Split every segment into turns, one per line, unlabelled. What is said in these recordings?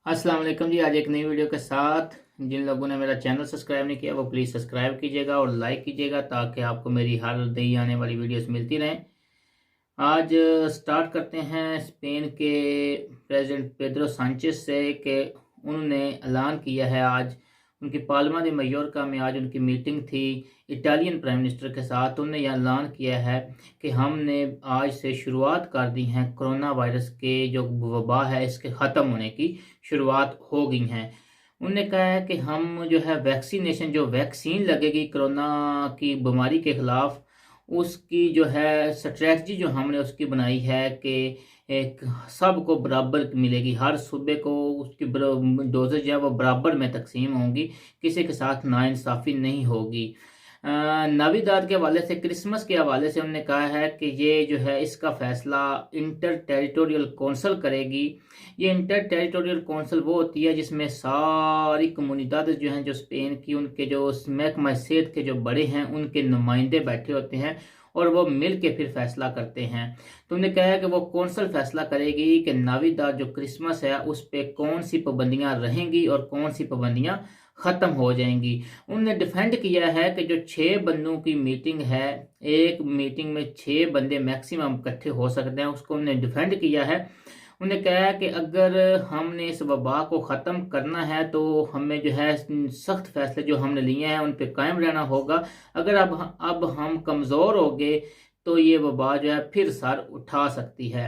अस्सलाम वालेकुम जी। आज एक नई वीडियो के साथ जिन लोगों ने मेरा चैनल सब्सक्राइब नहीं किया वो प्लीज़ सब्सक्राइब कीजिएगा और लाइक कीजिएगा ताकि आपको मेरी हर नई आने वाली वीडियोस मिलती रहें। आज स्टार्ट करते हैं स्पेन के प्रेसिडेंट पेड्रो सांचेस से कि उन्होंने ऐलान किया है। आज उनकी पाल्मा de मयोर्का में आज उनकी मीटिंग थी इटालियन प्राइम मिनिस्टर के साथ। उन्होंने यह ऐलान किया है कि हमने आज से शुरुआत कर दी है कोरोना वायरस के जो वबा है इसके ख़त्म होने की शुरुआत हो गई हैं। उन्होंने कहा है कि हम जो है वैक्सीनेशन जो वैक्सीन लगेगी कोरोना की बीमारी के ख़िलाफ़ उसकी जो है स्ट्रेटजी जो हमने उसकी बनाई है कि एक सबको बराबर मिलेगी। हर सूबे को उसकी डोजेज जो है वो बराबर में तकसीम होंगी, किसी के साथ नाइंसाफ़ी नहीं होगी। नाविदाद के हवाले से क्रिसमस के हवाले से उन्होंने कहा है कि ये जो है इसका फ़ैसला इंटर टेरिटोरियल कौंसल करेगी। ये इंटर टेरिटोरियल कौंसल वो होती है जिसमें सारी कम्युनिटीज़ जो हैं जो स्पेन की उनके जो महकमा सेहत के जो बड़े हैं उनके नुमाइंदे बैठे होते हैं और वो मिल के फिर फैसला करते हैं। तो उन्होंने कहा है कि वो कौंसल फैसला करेगी कि नाविदाद जो क्रिसमस है उस पर कौन सी पाबंदियाँ रहेंगी और कौन सी पाबंदियाँ ख़त्म हो जाएंगी। उन्होंने डिफेंड किया है कि जो 6 बंदों की मीटिंग है, एक मीटिंग में 6 बंदे मैक्सिमम इकट्ठे हो सकते हैं, उसको उन्होंने डिफेंड किया है। उन्होंने कहा है कि अगर हमने इस वबा को ख़त्म करना है तो हमें जो है सख्त फैसले जो हमने लिए हैं उन पर कायम रहना होगा। अगर अब हम कमज़ोर हो गए तो ये वबा जो है फिर सर उठा सकती है।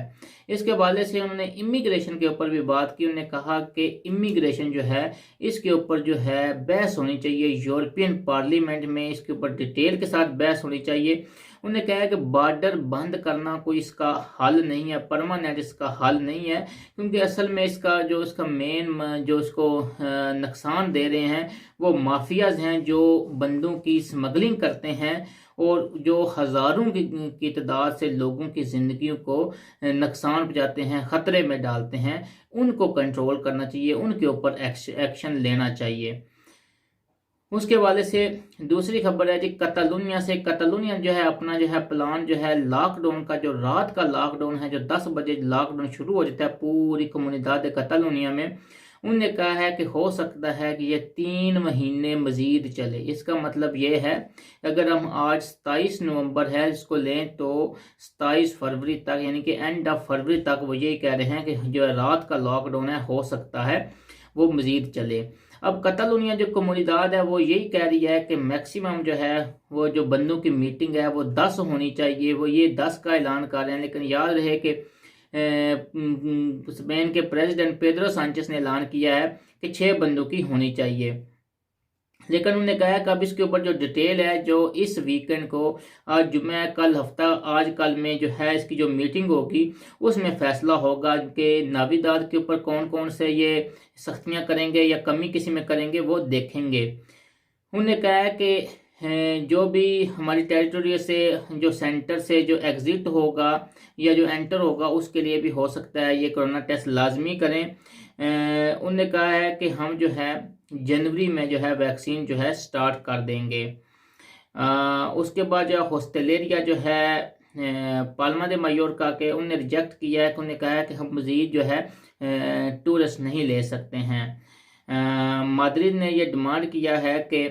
इसके हवाले से उन्होंने इमिग्रेशन के ऊपर भी बात की। उन्होंने कहा कि इमिग्रेशन जो है इसके ऊपर जो है बहस होनी चाहिए, यूरोपियन पार्लियामेंट में इसके ऊपर डिटेल के साथ बहस होनी चाहिए। उन्होंने कहा है कि बॉर्डर बंद करना कोई इसका हल नहीं है, परमानेंट इसका हल नहीं है, क्योंकि असल में इसका मेन जो इसको नुकसान दे रहे हैं वो माफियाज हैं जो बंदों की स्मगलिंग करते हैं और जो हज़ारों की तादाद से लोगों की ज़िंदगियों को नुकसान पहुंचाते हैं, ख़तरे में डालते हैं। उनको कंट्रोल करना चाहिए, उनके ऊपर एक्शन लेना चाहिए। उसके हवाले से दूसरी खबर है जी कतालुनिया से। कतालुनिया जो है अपना जो है प्लान जो है लॉकडाउन का, जो रात का लॉकडाउन है, जो 10 बजे लॉकडाउन शुरू हो जाता है पूरी कम्युनिटी कतालुनिया में, उनने कहा है कि हो सकता है कि ये 3 महीने मजीद चले। इसका मतलब ये है अगर हम आज 27 नवंबर है इसको लें तो 27 फरवरी तक यानी कि एंड ऑफ फरवरी तक वो यही कह रहे हैं कि जो रात का लॉकडाउन है हो सकता है वो मजीद चले। अब कतालुनिया जो कम्युनिटी है वो यही कह रही है कि मैक्सिमम जो है वो जो बंदों की मीटिंग है वो 10 होनी चाहिए। वो ये 10 का ऐलान कर रहे हैं, लेकिन याद रहे कि स्पेन के प्रेसिडेंट पेड्रो सांचेस ने ऐलान किया है कि 6 बंदों की होनी चाहिए। लेकिन उन्होंने कहा कि अब इसके ऊपर जो डिटेल है जो इस वीकेंड को आज जुम्मे कल हफ्ता आज कल में जो है इसकी जो मीटिंग होगी उसमें फैसला होगा कि नाविदाद के ऊपर कौन कौन से ये सख्तियां करेंगे या कमी किसी में करेंगे वो देखेंगे। उन्होंने कहा है कि जो भी हमारी टेरिटोरी से जो सेंटर से जो एग्जिट होगा या जो एंटर होगा उसके लिए भी हो सकता है ये कोरोना टेस्ट लाजमी करें। उन्होंने कहा है कि हम जो है जनवरी में जो है वैक्सीन जो है स्टार्ट कर देंगे। उसके बाद जो हॉस्टलेरिया जो है पाल्मा de मयोर्का के, उन्होंने रिजेक्ट किया है। उन्होंने कहा है कि हम मज़ीद जो है टूरिस्ट नहीं ले सकते हैं। माद्रिद ने यह डिमांड किया है कि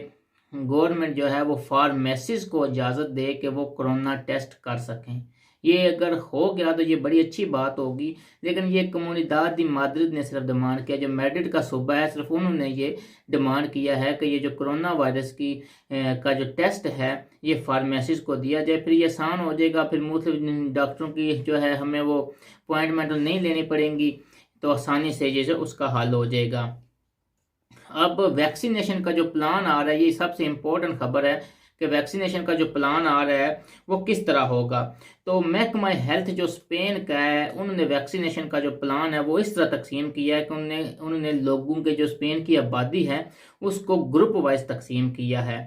गवर्नमेंट जो है वो फार्मेसिस्ट को इजाज़त दे कि वो कोरोना टेस्ट कर सकें। ये अगर हो गया तो ये बड़ी अच्छी बात होगी, लेकिन ये कम्युनिटी दी माद्रिद ने सिर्फ डिमांड किया, जो मैड्रिड का सूबा है सिर्फ उन्होंने ये डिमांड किया है कि ये जो कोरोना वायरस की का जो टेस्ट है ये फार्मेसिस्ट को दिया जाए। फिर ये आसान हो जाएगा, फिर मुख्तलिफ डॉक्टरों की जो है हमें वो अपॉइंटमेंट नहीं लेनी पड़ेंगी, तो आसानी से ये उसका हल हो जाएगा। अब वैक्सीनेशन का जो प्लान आ रहा है, ये सबसे इम्पोर्टेंट खबर है कि वैक्सीनेशन का जो प्लान आ रहा है वो किस तरह होगा। तो महकमा हेल्थ जो स्पेन का है उन्होंने वैक्सीनेशन का जो प्लान है वो इस तरह तकसीम किया है कि उन्होंने लोगों के जो स्पेन की आबादी है उसको ग्रुप वाइज तकसीम किया है।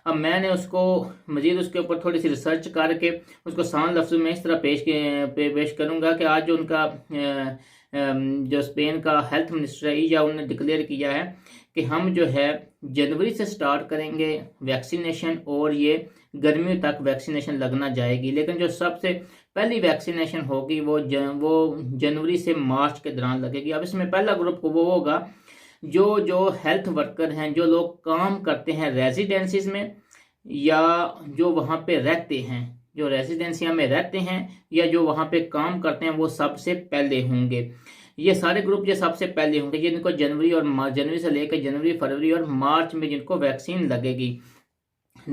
अब मैंने उसको मजीद उसके ऊपर थोड़ी सी रिसर्च करके उसको आसान लफ्ज़ों में इस तरह पेश करूँगा कि आज जो उनका जो स्पेन का हेल्थ मिनिस्टर है या उन्होंने डिक्लेयर किया है कि हम जो है जनवरी से स्टार्ट करेंगे वैक्सीनेशन और ये गर्मियों तक वैक्सीनेशन लगना जाएगी। लेकिन जो सबसे पहली वैक्सीनेशन होगी वो जनवरी से मार्च के दौरान लगेगी। अब इसमें पहला ग्रुप वो होगा जो हेल्थ वर्कर हैं, जो लोग काम करते हैं रेजिडेंसीज में या जो वहाँ पे रहते हैं, जो रेजिडेंसिया में रहते हैं या जो वहाँ पे काम करते हैं, वो सबसे पहले होंगे। ये सारे ग्रुप जो सबसे पहले होंगे जिनको जनवरी से लेकर जनवरी, फरवरी और मार्च में जिनको वैक्सीन लगेगी।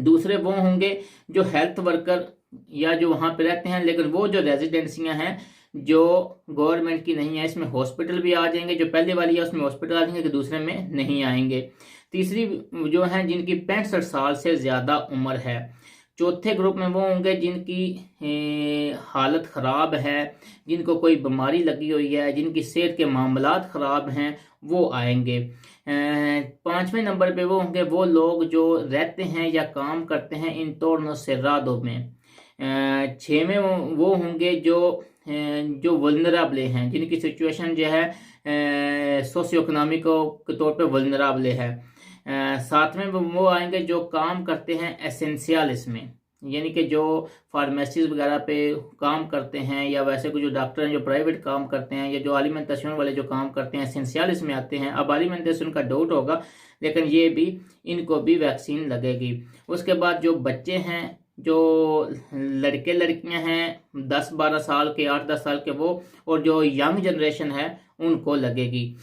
दूसरे वो होंगे जो हेल्थ वर्कर या जो वहाँ पे रहते हैं, लेकिन वो जो रेजिडेंसियाँ हैं जो गवर्नमेंट की नहीं है, इसमें हॉस्पिटल भी आ जाएंगे। जो पहले वाली है उसमें हॉस्पिटल आ जाएंगे, कि दूसरे में नहीं आएंगे। तीसरी जो है जिनकी 65 साल से ज़्यादा उम्र है। चौथे ग्रुप में वो होंगे जिनकी हालत ख़राब है, जिनको कोई बीमारी लगी हुई है, जिनकी सेहत के मामलात ख़राब हैं, वो आएंगे। 5वें नंबर पे वो होंगे वो लोग जो रहते हैं या काम करते हैं इन तोड़नों से रादों में। 6वें वो होंगे जो वल्नरेबल हैं, जिनकी सिचुएशन जो है सोशियो इकोनॉमिक के तौर पे वल्नरेबल है। 7वें वो आएंगे जो काम करते हैं एसेंशियल्स में, यानी कि जो फार्मेसीज वगैरह पे काम करते हैं या वैसे कुछ जो डॉक्टर हैं जो प्राइवेट काम करते हैं या जो एलिमेंटेशन वाले जो काम करते हैं एसेंशियल्स में आते हैं। अब एलिमेंटेशन का डाउट होगा, लेकिन ये भी इनको भी वैक्सीन लगेगी। उसके बाद जो बच्चे हैं, जो लड़के लड़कियां हैं 10-12 साल के, 8-10 साल के, वो और जो यंग जनरेशन है उनको लगेगी।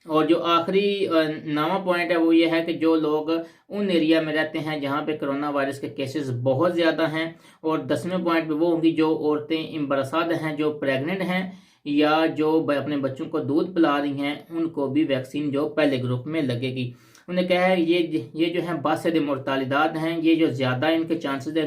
और जो आखिरी 9वां पॉइंट है वो ये है कि जो लोग उन एरिया में रहते हैं जहाँ पे कोरोना वायरस के केसेस बहुत ज़्यादा हैं। और 10वें पॉइंट पे वो होंगी जो औरतें इम्बरसाद हैं, जो प्रेग्नेंट हैं या जो अपने बच्चों को दूध पिला रही हैं, उनको भी वैक्सीन जो पहले ग्रुप में लगेगी। उन्हें कहा है ये जो है बासद मोर्तालिदात हैं, ये जो ज़्यादा इनके चांसेस है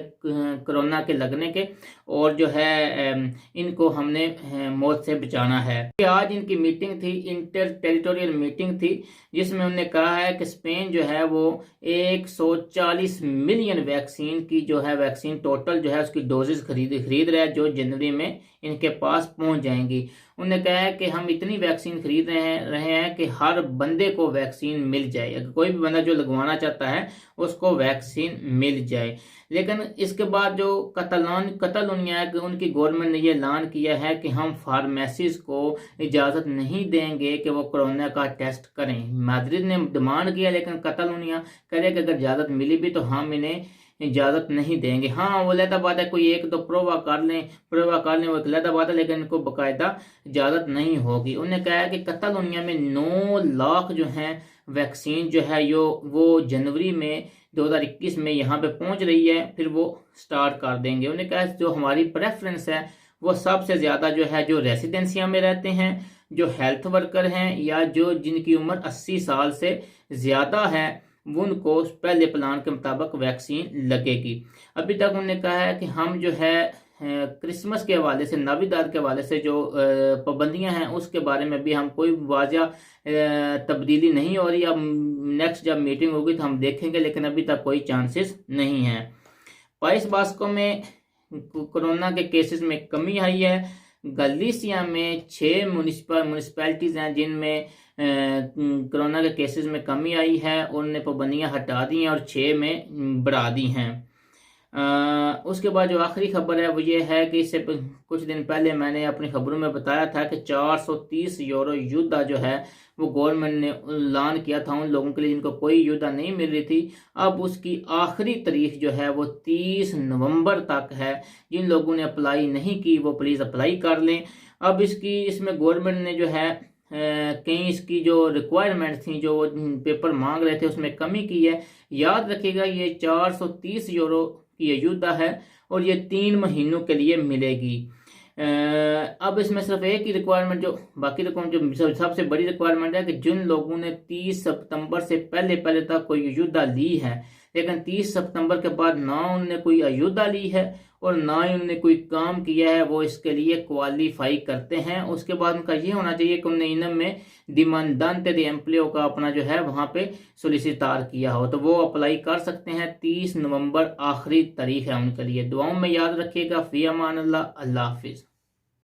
कोरोना के लगने के, और जो है इनको हमने मौत से बचाना है। आज इनकी मीटिंग थी, इंटर टेरिटोरियल मीटिंग थी, जिसमें उन्होंने कहा है कि स्पेन जो है वो 140 मिलियन वैक्सीन की जो है वैक्सीन टोटल जो है उसकी डोजेज खरीद रहा है, जो जनवरी में इनके पास पहुंच जाएंगी। उन्होंने कहा है कि हम इतनी वैक्सीन खरीद रहे हैं कि हर बंदे को वैक्सीन मिल जाए, अगर कोई भी बंदा जो लगवाना चाहता है उसको वैक्सीन मिल जाए। लेकिन इसके बाद जो कतलोनिया है कि उनकी गवर्नमेंट ने ये ऐलान किया है कि हम फार्मेसीज को इजाज़त नहीं देंगे कि वो कोरोना का टेस्ट करें। माद्रिद ने डिमांड किया, लेकिन कतलोनिया कह रहे कि अगर इजाज़त मिली भी तो हम इन्हें इजाज़त नहीं देंगे। हाँ, वो अलग बात है, कोई 1-2 प्रोवा कर लें वो एक अलग बात है, लेकिन इनको बाकायदा इजाज़त नहीं होगी। उन्होंने कहा है कि कतलोनिया में 9 लाख जो हैं वैक्सीन जो है वो जनवरी में 2021 में यहाँ पे पहुँच रही है, फिर वो स्टार्ट कर देंगे। उन्होंने कहा जो हमारी प्रेफरेंस है वो सबसे ज़्यादा जो है जो रेसिडेंसिया में रहते हैं, जो हेल्थ वर्कर हैं या जो जिनकी उम्र 80 साल से ज़्यादा है, उनको पहले प्लान के मुताबिक वैक्सीन लगेगी। अभी तक उन्होंने कहा है कि हम जो है क्रिसमस के हवाले से, नवीदार के हवाले से जो पाबंदियां हैं उसके बारे में भी हम कोई वाज़ा तब्दीली नहीं हो रही। अब नेक्स्ट जब मीटिंग होगी तो हम देखेंगे, लेकिन अभी तक कोई चांसेस नहीं है। पाइस बास्को में कोरोना के केसेस में कमी आई है। गलीसिया में 6 म्यूनिसिपैलिटीज़ हैं जिनमें कोरोना के केसेस में कमी आई है, उन्होंने पाबंदियाँ हटा दी हैं और 6 में बढ़ा दी हैं। उसके बाद जो आखिरी खबर है वो ये है कि इससे कुछ दिन पहले मैंने अपनी खबरों में बताया था कि 430 यूरो युद्धा जो है वो गवर्नमेंट ने ऐलान किया था उन लोगों के लिए जिनको कोई युद्धा नहीं मिल रही थी। अब उसकी आखिरी तारीख जो है वो 30 नवंबर तक है। जिन लोगों ने अप्लाई नहीं की वो प्लीज़ अप्लाई कर लें। अब इसमें गवर्नमेंट ने जो है कहीं इसकी जो रिक्वायरमेंट थी, जो पेपर मांग रहे थे, उसमें कमी की है। याद रखिएगा ये 430 यूरो की युद्धा है और ये 3 महीनों के लिए मिलेगी। अब इसमें सिर्फ एक ही रिक्वायरमेंट, जो बाकी रिक्वायरमेंट जो सबसे बड़ी रिक्वायरमेंट है कि जिन लोगों ने 30 सितंबर से पहले तक कोई युद्धा ली है, लेकिन 30 सितंबर के बाद ना उन्होंने कोई अयुद्धा ली है और ना ही उन्होंने कोई काम किया है, वो इसके लिए क्वालिफाई करते हैं। उसके बाद उनका ये होना चाहिए कि उन्होंने इनम में डिमांडांते दे एम्प्लियो का अपना जो है वहाँ पे सोलिसिटार किया हो, तो वो अप्लाई कर सकते हैं। 30 नवंबर आखिरी तारीख है उनके लिए। दुआओं में याद रखिएगा। फी अमान अल्लाह। अल्लाह हाफिज़।